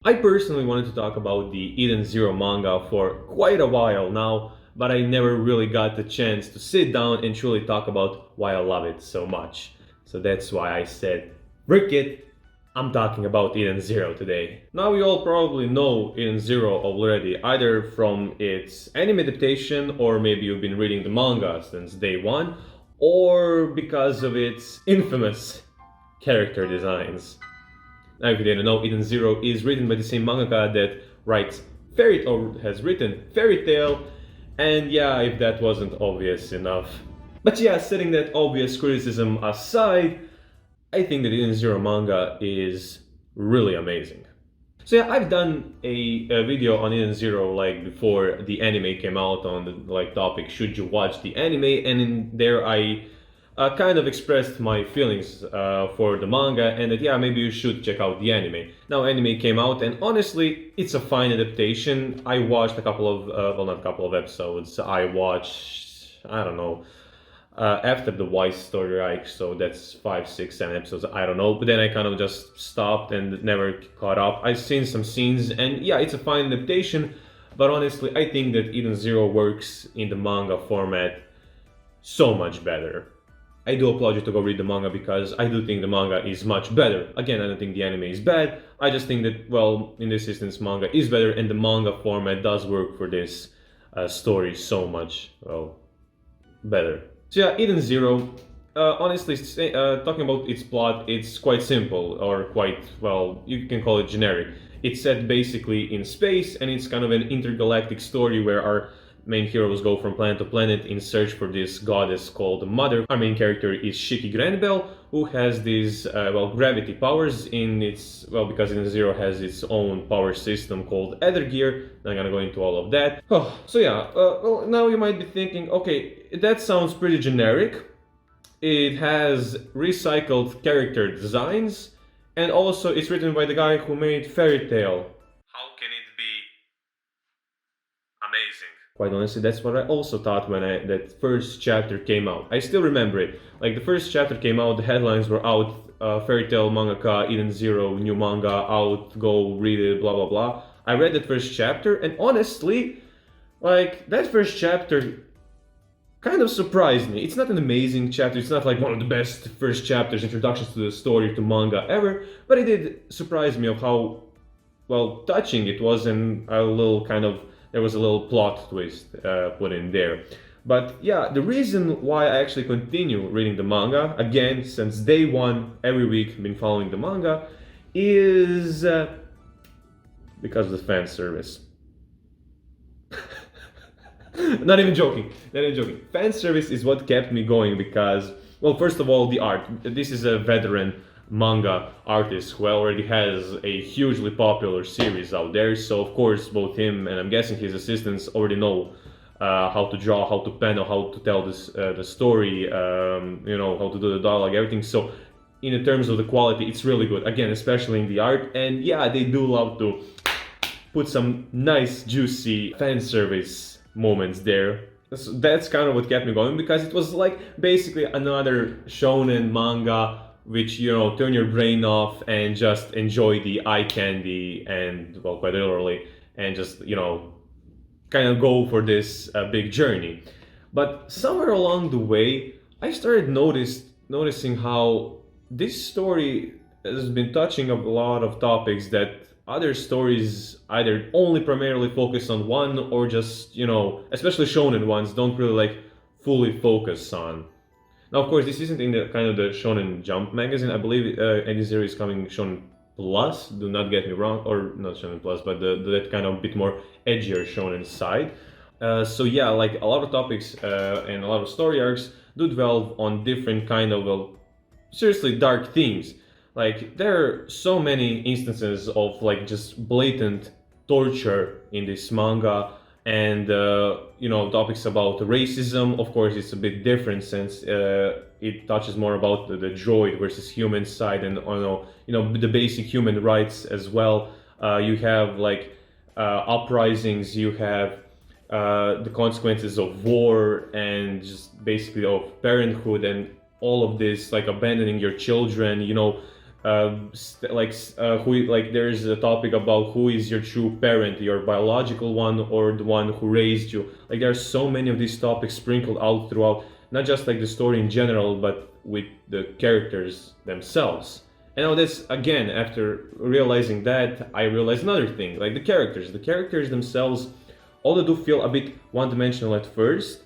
I personally wanted to talk about the Eden Zero manga for quite a while now, but I never really got the chance to sit down and truly talk about why I love it so much. So that's why I said, Rick it, I'm talking about Eden Zero today. Now you all probably know Eden Zero already, either from its anime adaptation or maybe you've been reading the manga since day one, or because of its infamous character designs. Now, if you didn't know, Eden Zero is written by the same mangaka that writes has written Fairy Tail, and yeah, if that wasn't obvious enough. But yeah, setting that obvious criticism aside, I think that Eden Zero manga is really amazing. So yeah, I've done a video on Eden Zero like before the anime came out on the topic should you watch the anime, and in there I kind of expressed my feelings for the manga and that yeah, maybe you should check out the anime. Now anime came out and honestly it's a fine adaptation. I watched a couple of, well not a couple of episodes, I watched, I don't know, after the Wise story arc, so that's 5, 6, 7 episodes, I don't know, but then I kind of just stopped and never caught up. I've seen some scenes and yeah, it's a fine adaptation, but honestly I think that Eden Zero works in the manga format so much better. I do applaud you to go read the manga because I do think the manga is much better. Again, I don't think the anime is bad. I just think that, well, in this instance, manga is better and the manga format does work for this story so much, well, better. So yeah, Eden Zero, honestly, talking about its plot, it's quite simple, or quite, well, you can call it generic. It's set basically in space and it's kind of an intergalactic story where our main heroes go from planet to planet in search for this goddess called Mother. Our main character is Shiki Granbell, who has these, well, gravity powers in its, well, because Eden Zero has its own power system called Ether Gear. I'm gonna go into all of that. Oh, so yeah, well, now you might be thinking, okay, that sounds pretty generic. It has recycled character designs, and also it's written by the guy who made Fairy Tail. How can it be amazing? Quite honestly, that's what I also thought when that first chapter came out. I still remember it. Like the first chapter came out, the headlines were out, Fairy Tail mangaka, Eden Zero, new manga out, go read it, blah blah blah. I read that first chapter and honestly, like that first chapter kind of surprised me. It's not an amazing chapter, it's not like one of the best first chapters, introductions to the story, to manga ever, but it did surprise me of how, well, touching it was and a little kind of, there was a little plot twist put in there. But yeah, the reason why I actually continue reading the manga, again, since day one, every week, been following the manga, is because of the fan service. Not even joking, not even joking. Fan service is what kept me going because, well, first of all, the art. This is a veteran manga artist who already has a hugely popular series out there, so of course both him and I'm guessing his assistants already know how to draw, how to panel, how to tell this the story, you know, how to do the dialogue, everything. So in the terms of the quality, it's really good, again, especially in the art. And yeah, they do love to put some nice juicy fan service moments there. So that's kind of what kept me going, because it was like basically another shonen manga which, you know, turn your brain off and just enjoy the eye candy and, well, quite literally, and just, you know, kind of go for this big journey. But somewhere along the way, I started noticing how this story has been touching a lot of topics that other stories either only primarily focus on one, or just, you know, especially shonen ones, don't really like fully focus on. Now, of course, this isn't in the kind of the Shonen Jump magazine. I believe any series coming Shonen Plus. Do not get me wrong, or not Shonen Plus, but that kind of bit more edgier Shonen side. So yeah, like a lot of topics and a lot of story arcs do delve on different kind of, well, seriously dark themes. Like there are so many instances of like just blatant torture in this manga. And, you know, topics about racism, of course, it's a bit different since it touches more about the droid versus human side, and, you know, the basic human rights as well. You have like uprisings, you have the consequences of war, and just basically of parenthood and all of this, like abandoning your children, you know, there's a topic about who is your true parent, your biological one or the one who raised you. Like there are so many of these topics sprinkled out throughout, not just like the story in general, but with the characters themselves. And now that's, again, after realizing that, I realized another thing, like the characters themselves, although do feel a bit one-dimensional at first,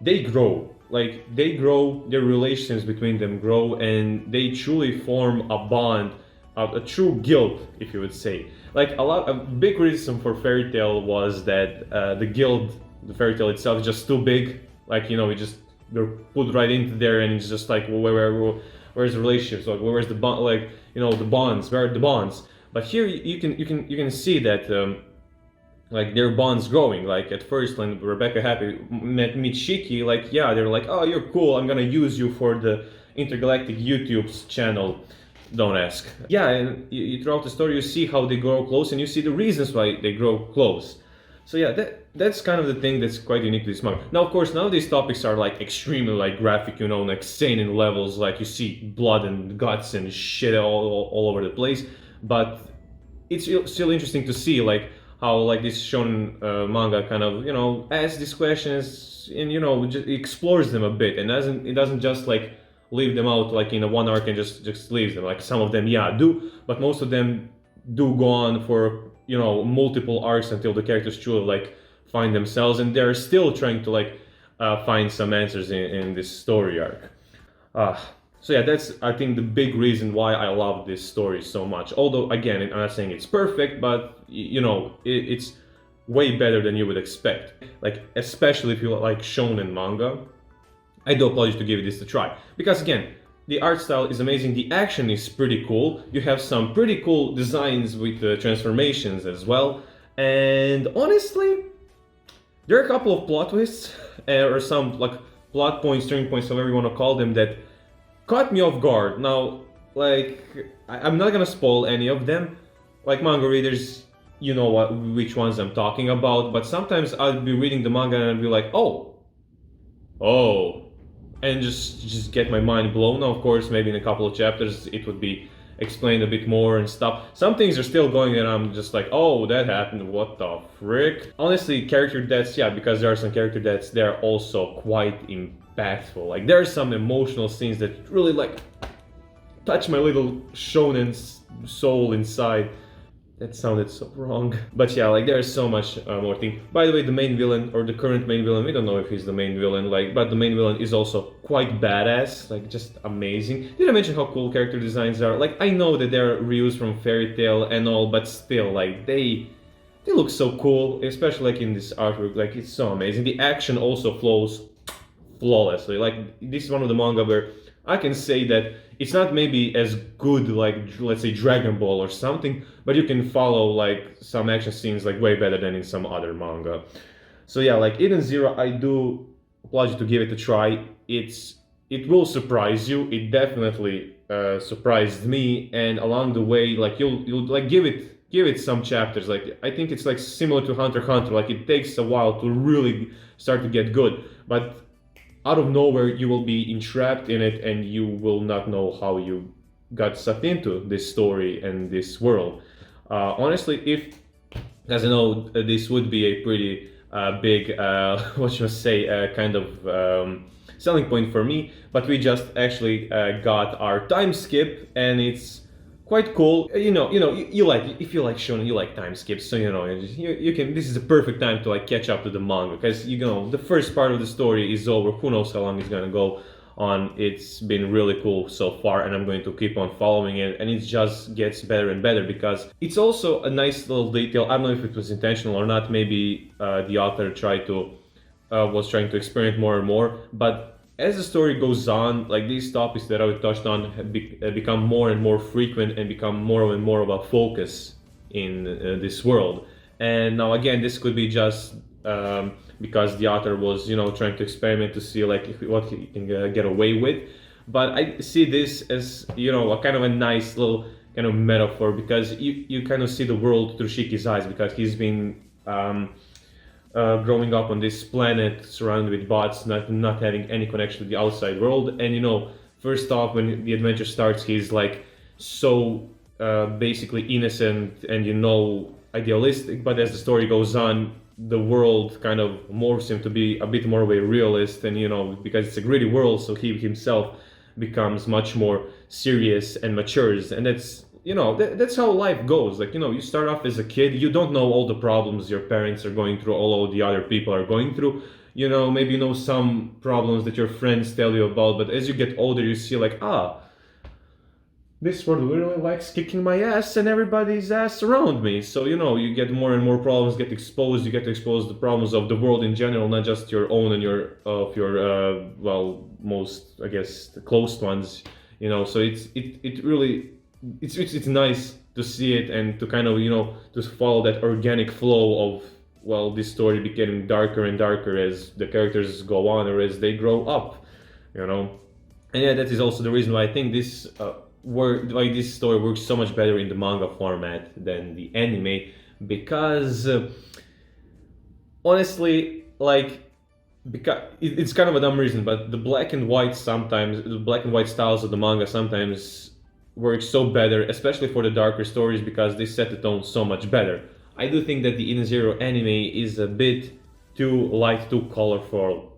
they grow. Like they grow, their relations between them grow, and they truly form a bond, a true guild, if you would say. Like a big criticism for Fairy Tail was that the guild, the Fairy Tail itself, is just too big. Like, they're put right into there, and it's just like, where's the relationships? Like, where's the bond? Like, the bonds. Where are the bonds? But here you can see that like their bonds growing. Like at first, when Rebecca Happy met Shiki, like they're like, oh, you're cool. I'm gonna use you for the intergalactic YouTube's channel. Don't ask. Yeah, and throughout the story you see how they grow close, and you see the reasons why they grow close. So yeah, that's kind of the thing that's quite unique to this manga. Now, of course, now these topics are like extremely like graphic, like seinen levels, like you see blood and guts and shit all over the place. But it's still interesting to see like how like this shonen manga kind of asks these questions and just explores them a bit, and it doesn't just like leave them out like in a one arc and just leaves them. Like some of them do, but most of them do go on for multiple arcs until the characters truly like find themselves, and they're still trying to like find some answers in this story arc. So yeah, that's, I think, the big reason why I love this story so much. Although, again, I'm not saying it's perfect, but it's way better than you would expect. Like, especially if you like shonen manga, I do applaud you to give this a try. Because again, the art style is amazing, the action is pretty cool, you have some pretty cool designs with the transformations as well, and honestly, there are a couple of plot twists, or some like plot points, turning points, however you want to call them, that caught me off guard. Now, like, I'm not gonna spoil any of them. Like manga readers, you know which ones I'm talking about, but sometimes I'll be reading the manga and I'll be like, oh, and just get my mind blown. Now, of course, maybe in a couple of chapters it would be explained a bit more and stuff. Some things are still going and I'm just like, oh, that happened, what the frick? Honestly, character deaths, because there are some character deaths, they're also quite impactful. Like, there are some emotional scenes that really like touch my little shonen soul inside. That sounded so wrong. But yeah, like there's so much more thing. By the way, the main villain, or the current main villain, we don't know if he's the main villain, like, but the main villain is also quite badass, like just amazing. Did I mention how cool character designs are? Like, I know that they're reused from Fairy Tail and all, but still, like, they look so cool, especially like in this artwork, like it's so amazing. The action also flows flawlessly. Like, this is one of the manga where I can say that it's not maybe as good like, let's say, Dragon Ball or something, but you can follow like some action scenes like way better than in some other manga. So yeah, like Eden Zero, I do applaud you to give it a try. It will surprise you. It definitely surprised me, and along the way, like you'll like give it some chapters. Like, I think it's like similar to Hunter x Hunter. Like, it takes a while to really start to get good, but out of nowhere you will be entrapped in it and you will not know how you got sucked into this story and this world. Honestly, as I know, this would be a pretty big, what should I say, kind of selling point for me, but we just actually got our time skip, and it's quite cool. You like, if you like shonen, you like time skips, so you can. This is the perfect time to like catch up to the manga, because the first part of the story is over. Who knows how long it's gonna go on? It's been really cool so far, and I'm going to keep on following it, and it just gets better and better, because it's also a nice little detail. I don't know if it was intentional or not. Maybe the author was trying to experiment more and more, but as the story goes on, like, these topics that I touched on have become more and more frequent and become more and more of a focus in this world. And now again, this could be just because the author was, trying to experiment to see like what he can get away with. But I see this as, a kind of a nice little kind of metaphor, because you kind of see the world through Shiki's eyes, because he's been growing up on this planet surrounded with bots, not having any connection with the outside world. And first off, when the adventure starts, he's like so basically innocent and, you know, idealistic, but as the story goes on, the world kind of morphs him to be a bit more of a realist, and, you know, because it's a gritty world, so he himself becomes much more serious and matures. And that's, you know, that's how life goes. Like, you know, you start off as a kid, you don't know all the problems your parents are going through, all the other people are going through. You know, maybe you know some problems that your friends tell you about, but as you get older, you see like, this world really likes kicking my ass and everybody's ass around me. So, you know, you get more and more problems get exposed. You get to expose the problems of the world in general, not just your own and your well, most, I guess, the close ones. You know, so it really it's nice to see it and to kind of, you know, to follow that organic flow of, well, this story becoming darker and darker as the characters go on or as they grow up. You know, and yeah, that is also the reason why I think this. Why this story works so much better in the manga format than the anime, because honestly, like, because it's kind of a dumb reason, but the black and white styles of the manga sometimes work so better, especially for the darker stories, because they set the tone so much better. I do think that the EDENS Zero anime is a bit too light, too colorful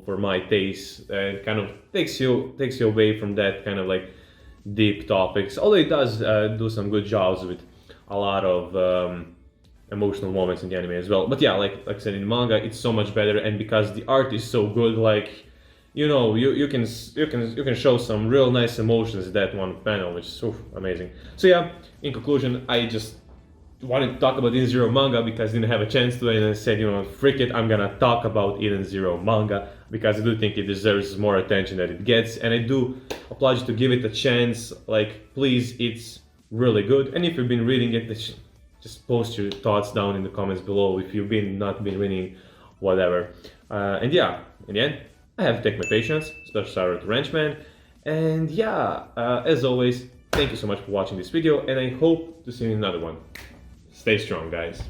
for my taste, and kind of takes you away from that kind of like deep topics. Although it does do some good jobs with a lot of emotional moments in the anime as well. But yeah, like I said, in manga, it's so much better, and because the art is so good, like, you know, you can show some real nice emotions in that one panel, which is amazing. So yeah, in conclusion, I just wanted to talk about EDENS Zero manga because I didn't have a chance to, and I said, you know, frick it, I'm gonna talk about EDENS Zero manga because I do think it deserves more attention than it gets, and I do applaud you to give it a chance. Like, please, it's really good. And if you've been reading it, just post your thoughts down in the comments below. If you've not been reading, whatever. And yeah, in the end, I have to take my patience. Special shout out to Ranchman. And yeah, as always, thank you so much for watching this video, and I hope to see you in another one. Stay strong, guys.